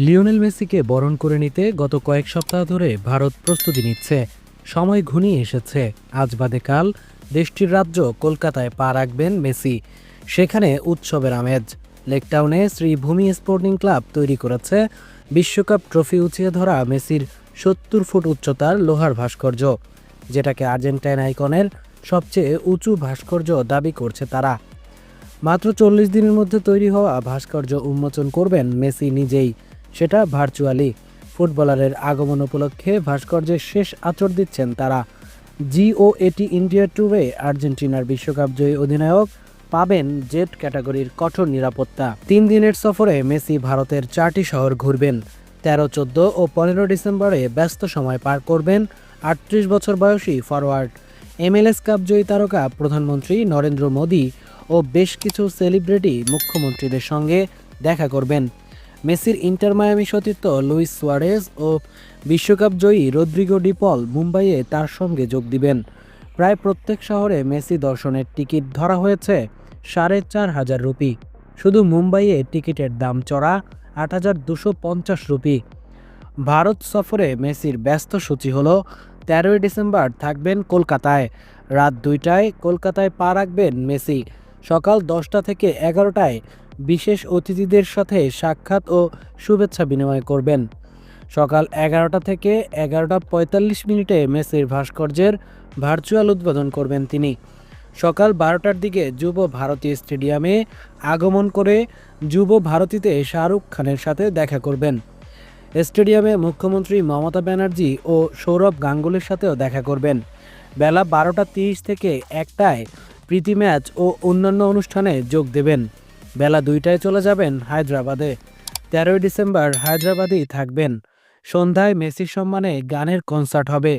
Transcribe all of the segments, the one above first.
Lionel মেসিকে বরণ করে নিতে গত কয়েক সপ্তাহ ধরে ভারত প্রস্তুতি নিচ্ছে। সময় ঘনিয়ে এসেছে। আজ বাদে কাল দেশটির রাজ্য কলকাতায় পা রাখবেন মেসি। সেখানে উৎসবের আমেজ। লেকটাউনে শ্রীভূমি স্পোর্টিং ক্লাব তৈরি করেছে বিশ্বকাপ ট্রফি উঁচিয়ে ধরা মেসির ৭০ ফুট উচ্চতার লোহার ভাস্কর্য, যেটাকে আর্জেন্টাইন আইকনের সবচেয়ে উঁচু ভাস্কর্য দাবি করছে তারা। মাত্র ৪০ দিনের মধ্যে তৈরি হওয়া ভাস্কর্য উন্মোচন করবেন মেসি নিজেই, সেটা ভার্চুয়ালি। ফুটবলারের আগমন উপলক্ষে ভাস্কর্যের শেষ আঁচড় দিচ্ছেন তারা। জিওএটি ইন্ডিয়া ট্যুরে আর্জেন্টিনার বিশ্বকাপ জয়ী অধিনায়ক পাবেন জেড ক্যাটাগরির কঠোর নিরাপত্তা। ৩ দিনের সফরে মেসি ভারতের ৪টি শহর ঘুরবেন। ১৩, ১৪ ও ১৫ ডিসেম্বরে ব্যস্ত সময় পার করবেন ৩৮ বছর বয়সী ফরোয়ার্ড। MLS কাপ জয়ী তারকা প্রধানমন্ত্রী নরেন্দ্র মোদী ও বেশ কিছু সেলিব্রিটি মুখ্যমন্ত্রীদের সঙ্গে দেখা করবেন। মেসির ইন্টার মায়ামি সতীর্থ লুইস সুয়ারেজ ও বিশ্বকাপ জয়ী রদ্রিগো ডি পল মুম্বাইয়ে তার সঙ্গে যোগ দিবেন। প্রায় প্রত্যেক শহরে মেসি দর্শনের টিকিট ধরা হয়েছে ৪,৫০০ রুপি। শুধু মুম্বাইয়ে টিকিটের দাম চড়া ৮,২৫০ রুপি। ভারত সফরে মেসির ব্যস্ত সূচি হল ১৩ই ডিসেম্বর থাকবেন কলকাতায়। রাত ২টায় কলকাতায় পা রাখবেন মেসি। সকাল ১০টা থেকে ১১টায় বিশেষ অতিথিদের সাথে সাক্ষাৎ ও শুভেচ্ছা বিনিময় করবেন। সকাল ১১টা থেকে ১১টা ৪৫ মেসির ভাস্কর্যের ভার্চুয়াল উদ্বোধন করবেন তিনি। সকাল ১২টার দিকে যুব ভারতী স্টেডিয়ামে আগমন করে যুব ভারতীতে শাহরুখ খানের সাথে দেখা করবেন। স্টেডিয়ামে মুখ্যমন্ত্রী মমতা ব্যানার্জি ও সৌরভ গাঙ্গুলির সাথেও দেখা করবেন। বেলা ১২টা ৩০ থেকে ১টায় প্রীতি ম্যাচ ও অন্যান্য অনুষ্ঠানে যোগ দেবেন। বেলা ২টায় চলে যাবেন হায়দ্রাবাদে। ১৩ই ডিসেম্বর হায়দ্রাবাদেই থাকবেন। সন্ধ্যায় মেসির সম্মানে গানের কনসার্ট হবে।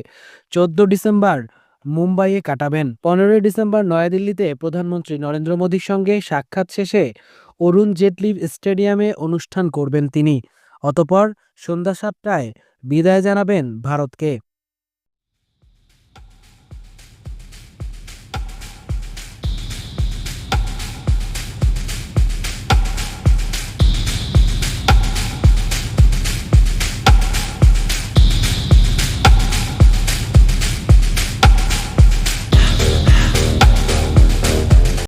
১৪ ডিসেম্বর মুম্বাইয়ে কাটাবেন। ১৫ই ডিসেম্বর নয়াদিল্লিতে প্রধানমন্ত্রী নরেন্দ্র মোদীর সঙ্গে সাক্ষাৎ শেষে অরুণ জেটলি স্টেডিয়ামে অনুষ্ঠান করবেন তিনি। অতঃপর সন্ধ্যা ৭টায় বিদায় জানাবেন ভারতকে।